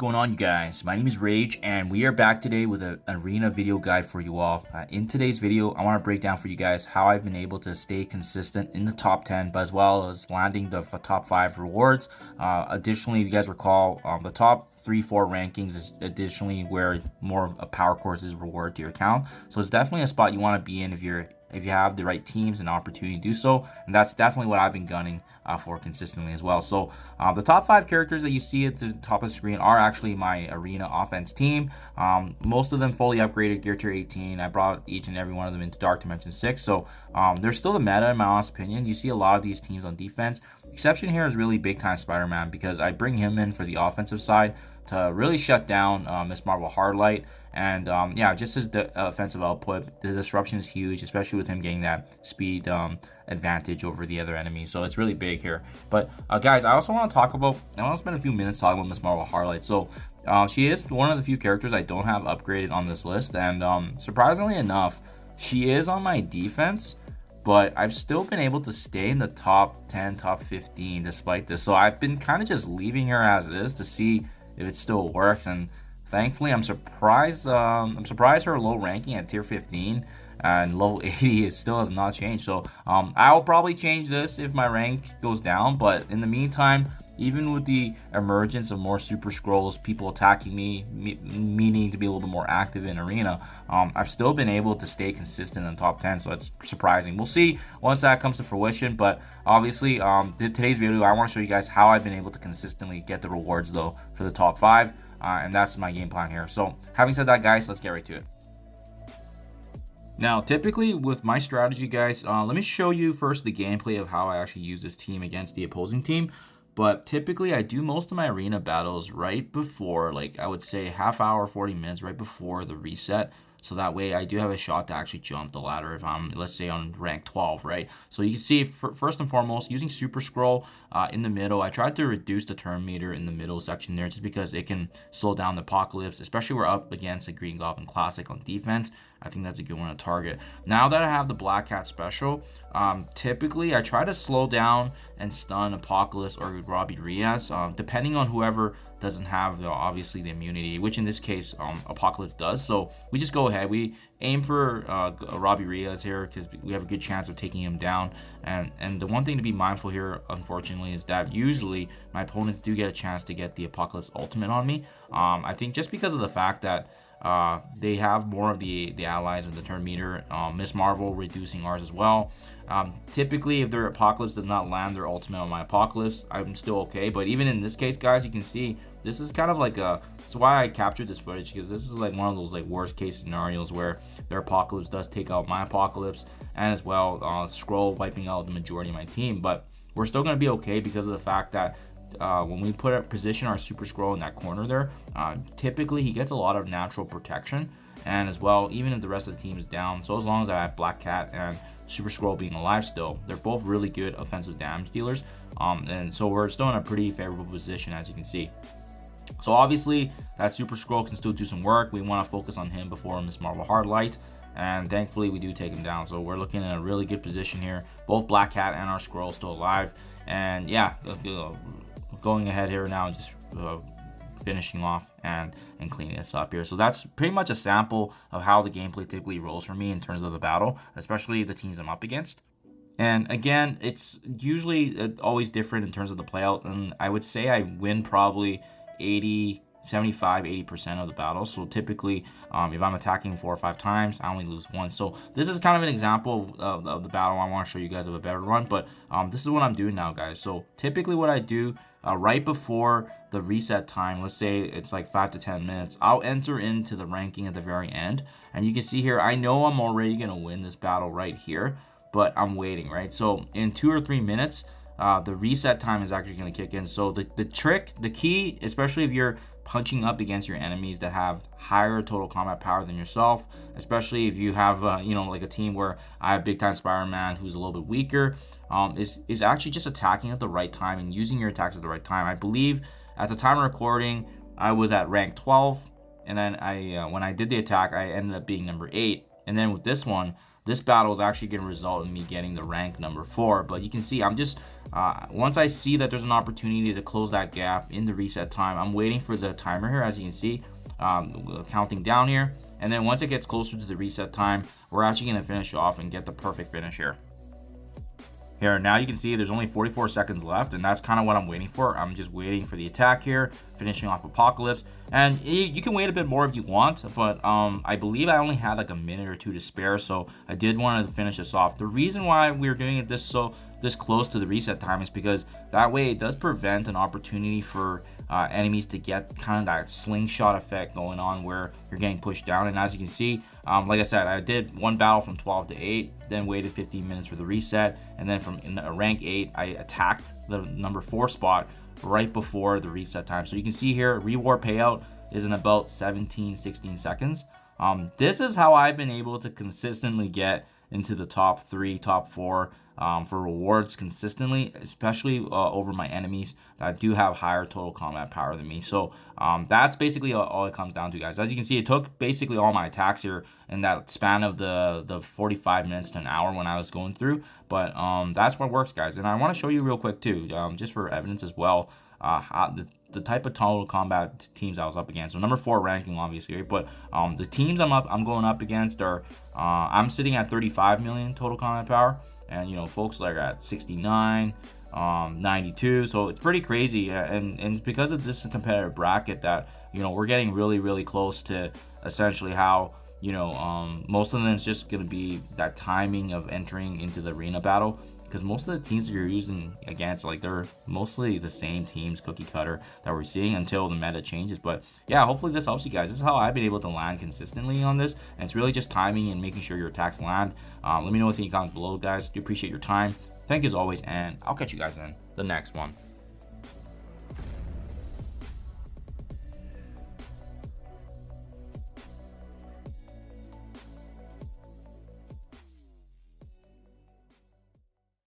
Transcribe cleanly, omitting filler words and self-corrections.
going on, you guys? My name is Rage and we are back today with an arena video guide for you all. In today's video, I want to break down for you guys how I've been able to stay consistent in the top 10, but as well as landing the top 5 rewards. Additionally, if you guys recall, the top 3-4 rankings is additionally where more power cores is rewarded to your account. So it's definitely a spot you want to be in if you have the right teams and opportunity to do so, and that's definitely what I've been gunning for consistently as well. So the top 5 characters that you see at the top of the screen are actually my arena offense team. Most of them fully upgraded gear tier 18. I brought each and every one of them into Dark Dimension 6, so they're still the meta in my honest opinion. You see a lot of these teams on defense. Exception here is really big time Spider-Man, because I bring him in for the offensive side to really shut down Miss Marvel Hardlight. And yeah, just his offensive output, the disruption is huge, especially with him getting that speed advantage over the other enemies. So it's really big here. But guys, I also want to spend a few minutes talking about Miss Marvel Hardlight. So she is one of the few characters I don't have upgraded on this list, and surprisingly enough, she is on my defense, but I've still been able to stay in the top 10, top 15 despite this. So I've been kind of just leaving her as it is to see if it still works, and thankfully I'm surprised her low ranking at tier 15 and low 80 still has not changed. So I'll probably change this if my rank goes down, but in the meantime, even with the emergence of more super scrolls, people attacking me, meaning to be a little bit more active in arena, I've still been able to stay consistent in the top 10, so it's surprising. We'll see once that comes to fruition, but obviously today's video, I want to show you guys how I've been able to consistently get the rewards though for the top 5, and that's my game plan here. So having said that, guys, let's get right to it. Now, typically with my strategy, guys, let me show you first the gameplay of how I actually use this team against the opposing team. But typically I do most of my arena battles right before, like I would say half hour, 40 minutes right before the reset. So that way I do have a shot to actually jump the ladder if I'm, let's say, on rank 12, right? So you can see, first and foremost, using Super Scroll in the middle, I tried to reduce the turn meter in the middle section there just because it can slow down the Apocalypse, especially we're up against a Green Goblin Classic on defense. I think that's a good one to target. Now that I have the Black Cat special, typically I try to slow down and stun Apocalypse or Robbie Reyes, depending on whoever doesn't have obviously the immunity, which in this case Apocalypse does. So we just go ahead, we aim for Robbie Reyes here because we have a good chance of taking him down. And the one thing to be mindful here, unfortunately, is that usually my opponents do get a chance to get the Apocalypse ultimate on me. I think just because of the fact that they have more of the allies with the turn meter, Miss Marvel reducing ours as well. Typically, if their Apocalypse does not land their ultimate on my Apocalypse, I'm still okay. But even in this case, guys, you can see this is kind of like that's why I captured this footage, because this is like one of those like worst case scenarios where their Apocalypse does take out my Apocalypse, and as well Scroll wiping out the majority of my team. But we're still going to be okay because of the fact that when we position our Super Scroll in that corner there, typically he gets a lot of natural protection, and as well, even if the rest of the team is down, so as long as I have Black Cat and Super Scroll being alive still, they're both really good offensive damage dealers, and so we're still in a pretty favorable position, as you can see. So obviously that Super Scroll can still do some work. We want to focus on him before Miss Marvel Hardlight, and thankfully we do take him down, so we're looking in a really good position here. Both Black Cat and our Scroll still alive, and yeah, going ahead here now, just finishing off and cleaning this up here. So that's pretty much a sample of how the gameplay typically rolls for me in terms of the battle, especially the teams I'm up against. And again, it's usually always different in terms of the playout, and I would say I win probably 75-80% of the battle. So typically if I'm attacking 4 or 5 times, I only lose 1. So this is kind of an example of the battle I want to show you guys of a better run, but this is what I'm doing now, guys. So typically what I do right before the reset time, let's say it's like 5 to 10 minutes, I'll enter into the ranking at the very end, and you can see here I know I'm already gonna win this battle right here, but I'm waiting, right? So in 2 or 3 minutes the reset time is actually going to kick in. So the key, especially if you're punching up against your enemies that have higher total combat power than yourself, especially if you have like a team where I have big time Spider-Man who's a little bit weaker, is actually just attacking at the right time and using your attacks at the right time. I believe at the time of recording I was at rank 12, and then when I did the attack I ended up being number 8, and then with this one this battle is actually going to result in me getting the rank number 4. But you can see I'm just once I see that there's an opportunity to close that gap in the reset time, I'm waiting for the timer here, as you can see, counting down here. And then once it gets closer to the reset time, we're actually going to finish off and get the perfect finish here. Here, now you can see there's only 44 seconds left, and that's kind of what I'm waiting for. I'm just waiting for the attack here, finishing off Apocalypse. And you can wait a bit more if you want, but I believe I only had like a minute or two to spare, so I did want to finish this off. The reason why we're doing it this close to the reset time is because that way it does prevent an opportunity for enemies to get kind of that slingshot effect going on where you're getting pushed down. And as you can see, like I said, I did one battle from 12 to 8, then waited 15 minutes for the reset, and then from in the rank 8 I attacked the number 4 spot right before the reset time. So you can see here, reward payout is in about 16 seconds. This is how I've been able to consistently get into the top 3, top 4 for rewards consistently, especially over my enemies that do have higher total combat power than me. So that's basically all it comes down to, guys. As you can see, it took basically all my attacks here in that span of the 45 minutes to an hour when I was going through. But that's what works, guys. And I want to show you real quick too, just for evidence as well, how the type of total combat teams I was up against. So number 4 ranking, obviously, right? But the teams I'm going up against are I'm sitting at 35 million total combat power, and you know, folks like at 69, 92. So it's pretty crazy, and it's because of this competitive bracket that, you know, we're getting really close to essentially how, you know, most of them is just going to be that timing of entering into the arena battle, because most of the teams that you're using against, like, they're mostly the same teams, cookie cutter, that we're seeing until the meta changes. But yeah, hopefully this helps you guys. This is how I've been able to land consistently on this, and it's really just timing and making sure your attacks land. Let me know what you think in the comments below, guys. Do appreciate your time. Thank you as always, and I'll catch you guys in the next one.